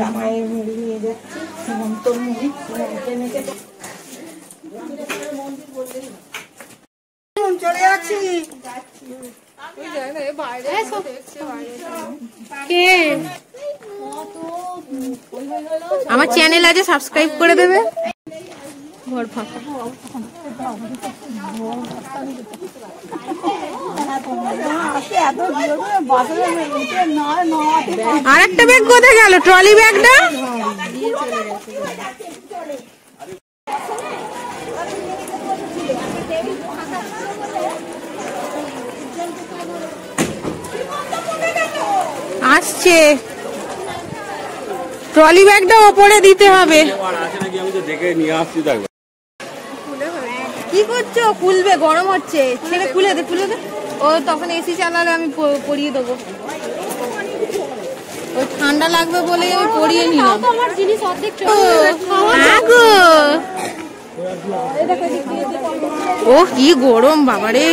জামাইয়ের মুড়ি নিয়ে যাচ্ছি, সীমন্তর মুড়ি। চলে যাচ্ছি। আমার চ্যানেল আছে, সাবস্ক্রাইব করে দেবে। ঘর ফাঁকা। আর একটা ব্যাগ কোথায় গেল? ট্রলি ব্যাগটা আসছে। ট্রলি ব্যাগটা ওপরে দিতে হবে। কি করছো? খুলবে, গরম হচ্ছে। ছেলে খুলে দে, খুলে দে। ও তখন এসি চালালে আমি পরিয়ে দেবো। ওই ঠান্ডা লাগবে বলে আমি পরিয়ে নিলাম। ও কি গরম বাবারে।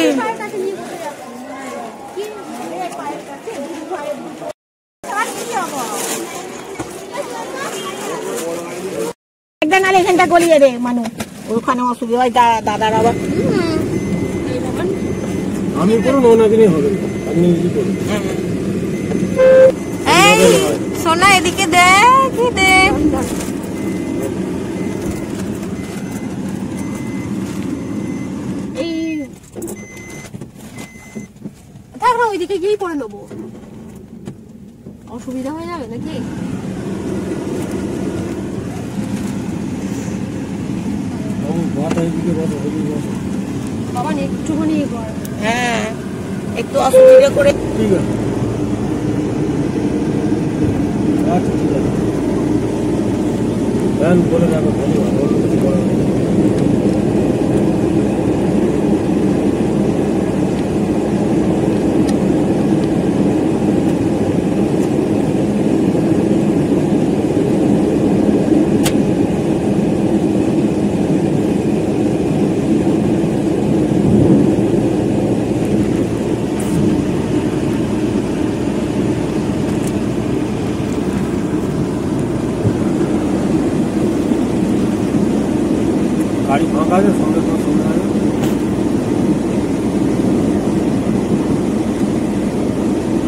নালে এখানটা গলিয়ে দে মানু, ওখানে অসুবিধা হয়। দাদার আবার আমি কোনো নোনা দিনই হবে না, আপনি নিজে করুন। এই সোনা এদিকে দেখ, দেখ এই থাক না, ওইদিকে গিয়েই পড়ে নেবো, অসুবিধা হয়ে যাবে নাকি? বাবা একটুখানি কর। হ্যাঁ একটু অসুবিধা করে। ঠিক আছে, আচ্ছা ঠিক আছে। বলে রাখো, ধন্যবাদ। গাড়ি ফাঁকা আছে, সঙ্গে সঙ্গে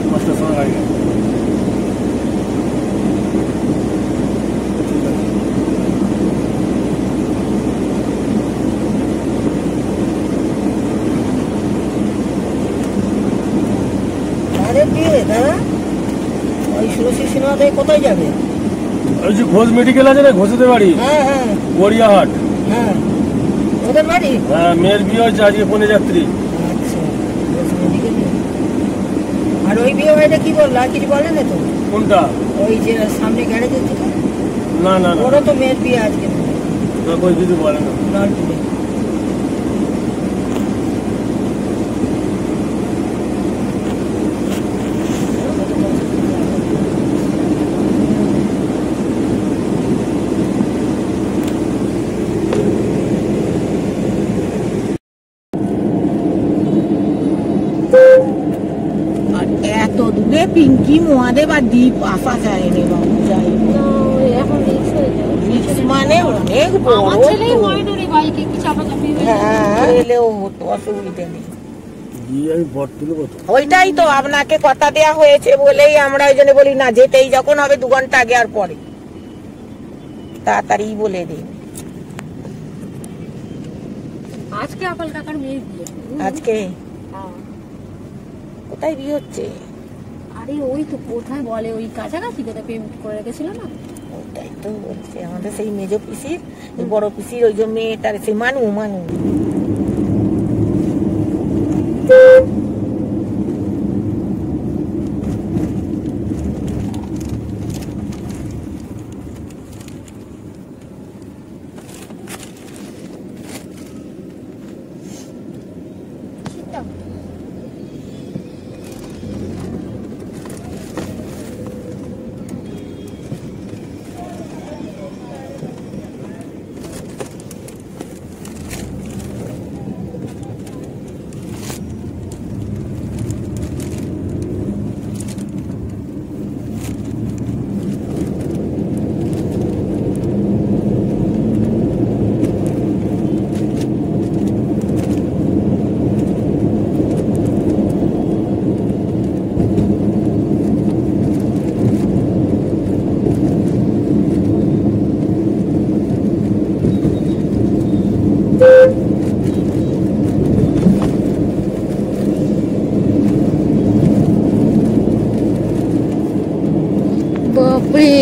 পাঁচটার সময় গাড়ি গেছে। কোথায় যাবে? ওই যে ঘোষ মেডিকেল আছে না, ঘোষেদের বাড়ি। হ্যাঁ হ্যাঁ, গড়িয়াহাট। হ্যাঁ ওদের বাড়ি। হ্যাঁ, মেয়ের বিয়ে হয়েছে আজকে, ফোনে যাত্রী। আচ্ছা, আর ওই বিয়ে হয়েছে কি বললো? আর কিছু বলে না তো? কোনটা? ওই যে সামনে গ্যারেজ আছে। না না, ওরা তো মেয়ের বিয়ে আজকে না, কই কিছু বলে না। এত দূরে পিঙ্কি মহাদেব আর দ্বীপ আসা যায় রে বাবু, যাই এখন মানে অনেক এলেও হতো, অসুবিধা নেই। ওইটাই তো আপনাকে কথা দেয়া হয়েছে বলেই আমরা ওই জন্য বলি না, যেতেই যখন হবে 2 ঘন্টা আগে আর পরে তাড়াতাড়ি বলে দিন। আজকে আপাল কাকার মেয়ের বিয়ে। আজকে কোথায় বিয়ে হচ্ছে? আরে ওই তো কোথায় বলে, ওই কাছাকাছি কোথায় পেমেন্ট করে রেখেছিল না? ওটাই তো বলছে, আমাদের সেই মেজো পিসির বড় পিসির ওই যে মেয়েটার, সেই মানু মানু।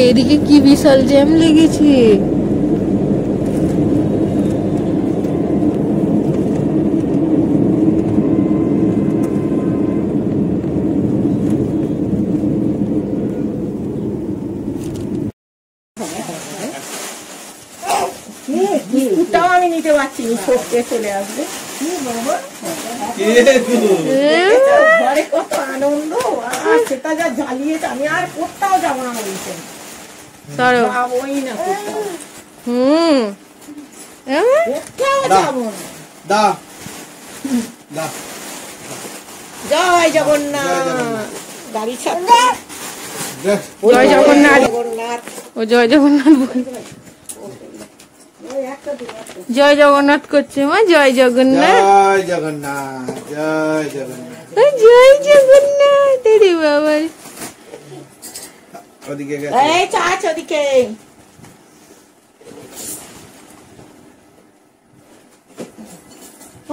এদিকে কি বিশাল জ্যাম লেগেছে। বিস্কুটটাও আমি নিতে পারছি না, সবকে চলে আসবে। ঘরে কত আনন্দ, আর সেটা যা জ্বালিয়েছে, আমি আর কোথাও যাবো না বলছে, যাবোই না কোথাও, কোথাও যাবো না। জয় জগন্নাথ। গাড়ি ছাড়তে জয় জগন্নাথ। জগন্নাথ, ও জয় জগন্নাথ জয় জগন্নাথ করছে মা। জয় জগন্নাথ, জয় জগন্নাথ, জয় জগন্নাথ। জয় জগন্নাথ। রে বাবা, ওদিকে গেছে। এই চাচ ওদিকে।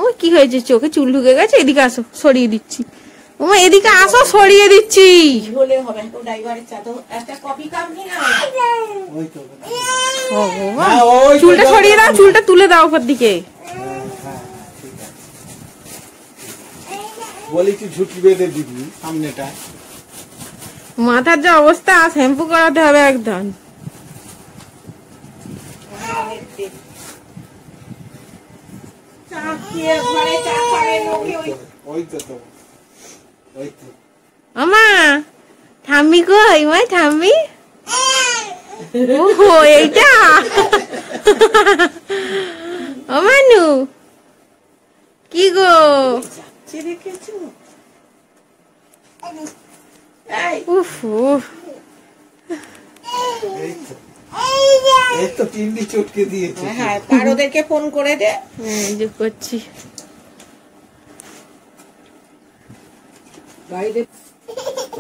ও কি হয়েছে, চোখে চুল ঢুকে গেছে? এদিকে আসো, সরিয়ে দিচ্ছি। ও এদিকে আসো, সরিয়ে দিচ্ছি। হলে হবে তো, ড্রাইভারের চাদর একটা কফি কাপ নিয়ে নাও। ওই তো। ভগবান, হ্যাঁ, ওই তো চুলটা সরিয়ে দাও, চুলটা তুলে দাও উপর দিকে। বলি তুই ঝুঁকি বেঁধে দিবি সামনেটা। মাথার যে অবস্থা, শ্যাম্পু করাতে হবে একদম। চা খেয়ে ঘরে চা খাবে লোকে, ওই তো তো, ওই তো। আমা ঠাম্মি কই? মা ঠাম্মি, ওহো এইটা আমানু কি গো? যাচ্ছে দেখেছো? উফ উফ, এই তো তিনটি চটকে দিয়েছে। হ্যাঁ, আর ওদেরকে ফোন করে দে। যে করছি।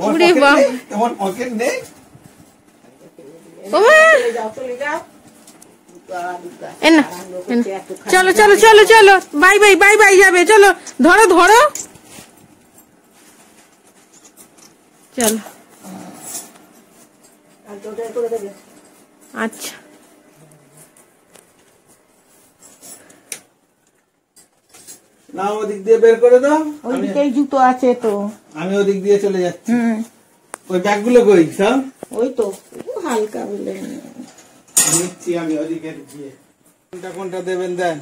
ওরে বাহ, তোমার পকেট নেই? ওমা চলে যাও। এ না, চলো চলো চলো চলো, বাই বাই বাই বাই যাবে, চলো ধরো ধরো, চলো। আচ্ছা, না ওদিক দিয়ে বের করে দাও। ওইদিকেই জুতো আছে তো। আমি ওদিক দিয়ে চলে যাচ্ছি। ওই ব্যাগগুলো কই সব? ওই তো হালকা বলে নিচ্ছি আমি ওদিকে গিয়ে। কোনটা কোনটা দেবেন দেন।